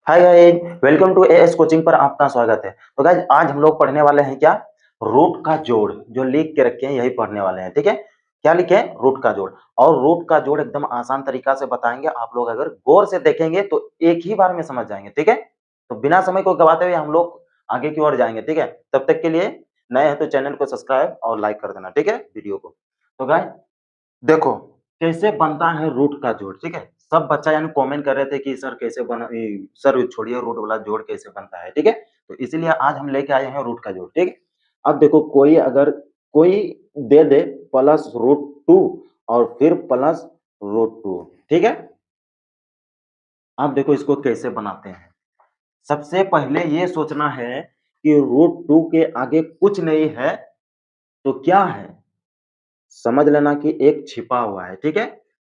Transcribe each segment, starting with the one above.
Hi guys, welcome to AS coaching पर आपका स्वागत है। तो गाइस आज हम लोग पढ़ने वाले हैं क्या? रूट का जोड़। जो लिख के रखे हैं यही पढ़ने वाले हैं, ठीक है? क्या लिखे हैं? रूट का जोड़। और रूट का जोड़ एकदम आसान तरीका से बताएंगे। आप लोग अगर गौर से देखेंगे तो एक ही बार में समझ जाएंगे, ठीक है? तो बिना समय को गवाते हुए हम लोग आगे की ओर जाएंगे, ठीक है? तब तक के लिए नए हैं तो चैनल को सब्सक्राइब और लाइक कर देना, ठीक है? वीडियो को। तो गाइस देखो, कैसे बनता है रूट का जोड़, ठीक है? सब बच्चा यानी कमेंट कर रहे थे कि सर कैसे बना सर छोड़िए रूट वाला जोड़ कैसे बनता है, ठीक है? तो इसीलिए आज हम लेके आए हैं रूट का जोड़, ठीक है? अब देखो कोई दे दे प्लस रूट 2 और फिर प्लस रूट 2, ठीक है? अब देखो इसको कैसे बनाते हैं। सबसे पहले ये सोचना है कि रूट 2 के आगे कुछ नहीं है, तो क्या है? समझ लेना कि एक छिपा हुआ है, ठीक है?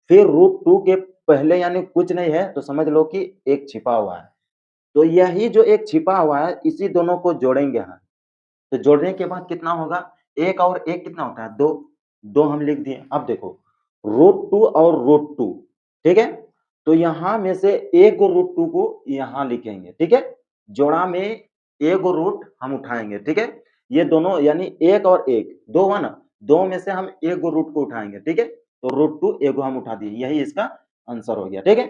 फिर रूट 2 के पहले यानी कुछ नहीं है तो समझ लो कि एक छिपा हुआ है। तो यही जो एक छिपा हुआ है इसी दोनों को जोड़ेंगे हम। तो जोड़ने के बाद कितना होगा? 1 और 1 कितना होता है? 2। 2 हम लिख दिए। अब देखो रूट 2 और रूट 2, ठीक है? तो यहाँ में से एक रूट 2 को यहाँ लिखेंगे, ठीक है? जोड़ा में एक रूट हम उठाएँगे, ठीक है? ये दोनों यानी 1 और 1 2 हुआ ना? 2 में से हम एक रूट को उठाएँगे, ठीक है? तो रूट 2 एगो हम उठा दिए, यही इसका आंसर हो गया, ठीक है?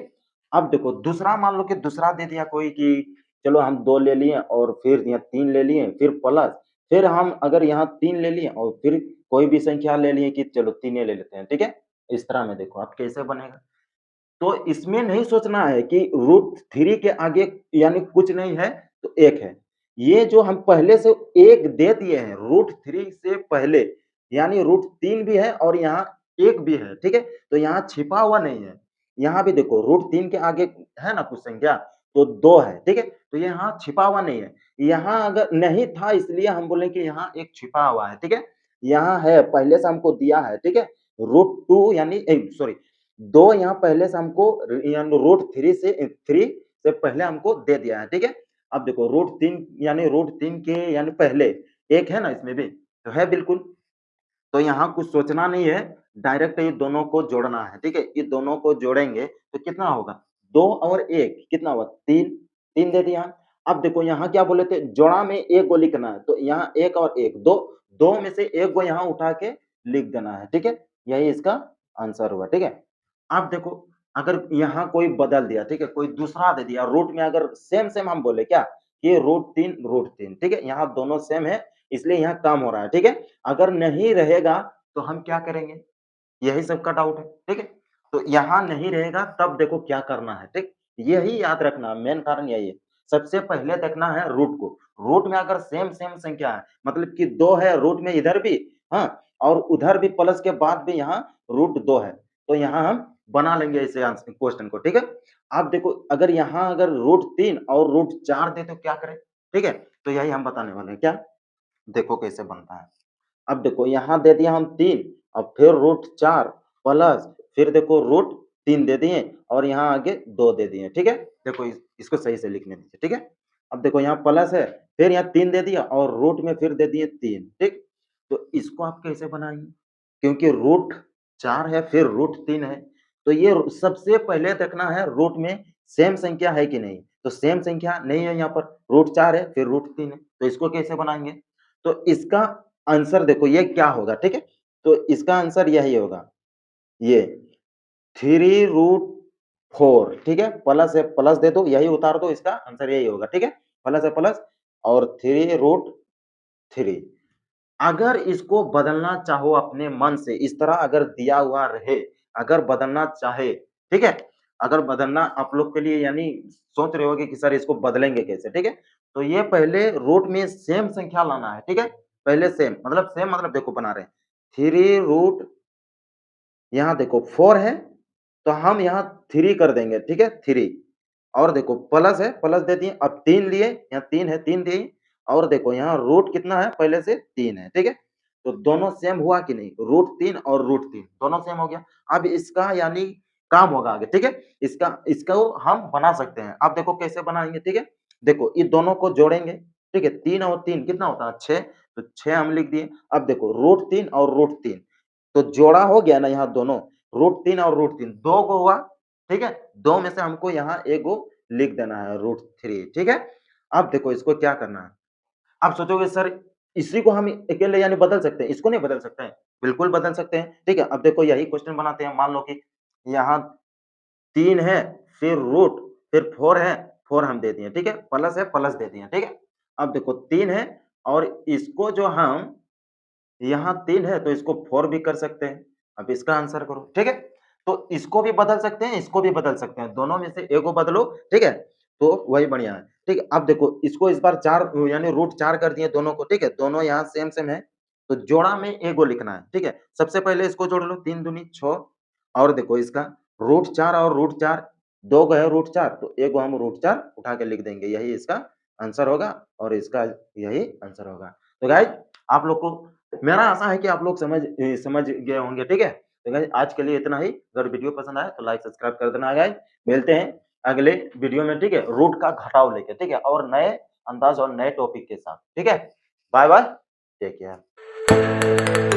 अब देखो दूसरा मान लो कि दूसरा दे दिया कोई कि चलो हम 2 ले लिए और फिर यहाँ 3 ले लिए, फिर प्लस फिर हम अगर यहाँ 3 ले लिए और फिर कोई भी संख्या ले लिए कि चलो 3 ले लेते हैं, ठीक है? इस तरह में देखो अब कैसे बनेगा। तो इसमें नहीं सोचना है कि रूट 3 के आगे यानी कुछ नहीं है तो 1 है। ये जो हम पहले से 1 दे दिए हैं रूट 3 से पहले यानी रूट 3 भी है और यहाँ 1 भी है, ठीक है? तो यहाँ छिपा हुआ नहीं है। यहाँ भी देखो रूट 3 के आगे है ना कुछ संख्या तो 2 है, ठीक है? तो यहाँ छिपा हुआ नहीं है। यहाँ अगर नहीं था इसलिए हम बोले कि यहाँ एक छिपा हुआ है, ठीक है? यहाँ है पहले से हमको दिया है, ठीक है? रूट 2 यानी सॉरी 2 यहाँ पहले से हमको यानी रूट 3 से पहले हमको दे दिया है, ठीक है? अब देखो रूट 3 यानी रूट 3 के यानी पहले 1 है ना इसमें भी? तो है बिल्कुल। तो यहाँ कुछ सोचना नहीं है, डायरेक्ट ये दोनों को जोड़ना है, ठीक है? ये दोनों को जोड़ेंगे तो कितना होगा? 2 और 1 कितना हुआ? 3, 3 दे दिया। अब देखो यहाँ क्या बोले थे? जोड़ा में 1 को लिखना है, तो यहाँ 1 और 1 2 2 में से 1 को यहाँ उठा के लिख देना है, ठीक है? यही इसका आंसर हुआ, ठीक है? अब देखो अगर यहाँ कोई बदल दिया, ठीक है? कोई दूसरा दे दिया रूट में अगर सेम-सेम हम बोले क्या? कि रूट 3, ठीक है? यहाँ दोनों सेम है इसलिए यहाँ काम हो रहा है, ठीक है? अगर नहीं रहेगा तो हम क्या करेंगे? यही सबका डाउट है, ठीक है? तो यहाँ नहीं रहेगा तब देखो क्या करना है, ठीक? यही याद रखना मेन कारण यही है। सबसे पहले देखना है रूट को, रूट में अगर सेम-सेम संख्या है मतलब कि 2 है रूट में इधर भी, हाँ? और उधर भी प्लस के बाद भी यहाँ रूट 2 है, तो यहाँ हम बना लेंगे इसे क्वेश्चन को, ठीक है? अब देखो अगर यहाँ अगर रूट 3 और रूट 4 दे तो क्या करें? ठीक है? तो यही हम बताने वाले हैं, क्या? देखो कैसे बनता है। अब देखो यहाँ दे दिया हम 3 और फिर रूट 4 प्लस फिर देखो रूट 3 दे दिए और यहाँ आगे 2 दे दिए, ठीक है? देखो इसको सही से लिखने दीजिए, ठीक है? अब देखो यहाँ प्लस है, फिर यहाँ 3 दे दिया और रूट में फिर दे दिए 3, ठीक? तो इसको आप कैसे बनाएँगे? क्योंकि रूट 4 है फिर रूट 3 है, तो ये सबसे पहले देखना है रूट में सेम संख्या है कि नहीं? तो सेम संख्या नहीं है यहाँ पर, रूट 4 है फिर रूट 3 है, तो इसको कैसे बनाएँगे? तो इसका आंसर देखो ये क्या होगा, ठीक है? तो इसका आंसर यही होगा, ये 3 रूट 4 ठीक है? प्लस है, प्लस दे दो, यही उतार दो, इसका आंसर यही होगा, ठीक है? प्लस है प्लस और 3 रूट 3 अगर इसको बदलना चाहो अपने मन से, इस तरह अगर दिया हुआ रहे, अगर बदलना चाहे, ठीक है? अगर बदलना आप लोग के लिए यानी सोच रहे होगे कि सर इसको बदलेंगे कैसे, ठीक है? तो ये पहले रूट में सेम संख्या लाना है, ठीक है? पहले सेम मतलब देखो बना रहे हैं, 3 रूट यहाँ देखो 4 है, तो हम यहाँ 3 कर देंगे, ठीक है? 3 और देखो प्लस है, प्लस दे दिए, अब 3 लिए, यहाँ 3 है, 3 दिए और देखो यहाँ रूट कितना है, पहले से 3 है, ठीक है? तो दोनों सेम हुआ कि नहीं? रूट 3 और रूट 3 दोनों सेम हो गया। अब इसका यानी काम होगा आगे, ठीक है? इसको हम बना सकते हैं। अब देखो कैसे बनाएँगे, ठीक है? देखो ये दोनों को जोड़ेंगे, ठीक है? 3 और 3 कितना होता है? 6 तो 6 हम लिख दिए। अब देखो रूट 3 और रूट 3 तो जोड़ा हो गया ना यहाँ दोनों, रूट 3 और रूट 3 2 गो हुआ, ठीक है? 2 में से हमको यहाँ 1 गो लिख देना है √3, ठीक है। अब देखो इसको क्या करना है। आप सोचोगे सर इसी को हम अकेले यानी बदल सकते हैं, इसको नहीं बदल सकते हैं? बिल्कुल बदल सकते हैं, ठीक है। अब देखो यही क्वेश्चन बनाते हैं, मान लो कि यहाँ 3 है, फिर रूट, फिर 4 है, 4 हम दे दिए, ठीक है। प्लस है, प्लस दे दिए, ठीक है। अब देखो 3 है और इसको जो हम यहाँ 3 है तो इसको 4 भी कर सकते हैं। अब इसका आंसर करो, ठीक है। तो इसको भी बदल सकते हैं, इसको भी बदल सकते हैं, दोनों में से एक को बदलो, ठीक है। तो वही बढ़िया है, ठीक है। अब देखो इसको इस बार 4 यानी √4 कर दिए दोनों को, ठीक है। दोनों यहाँ सेम है, तो जोड़ा में एगो लिखना है, ठीक है। सबसे पहले इसको जोड़ लो, 3 दूनी 6 और देखो इसका √4 और √4 2 गए √4 तो एगो हम √4 उठा के लिख देंगे, यही इसका आंसर होगा और इसका यही आंसर होगा। तो गाइस आप लोग को मेरा आशा है कि आप लोग समझ गए होंगे, ठीक है। तो गाइस आज के लिए इतना ही। अगर वीडियो पसंद आए तो लाइक सब्सक्राइब कर देना गाइस। मिलते हैं अगले वीडियो में, ठीक है, रूट का घटाव लेके, ठीक है, और नए अंदाज और नए टॉपिक के साथ, ठीक है। Bye bye, take care.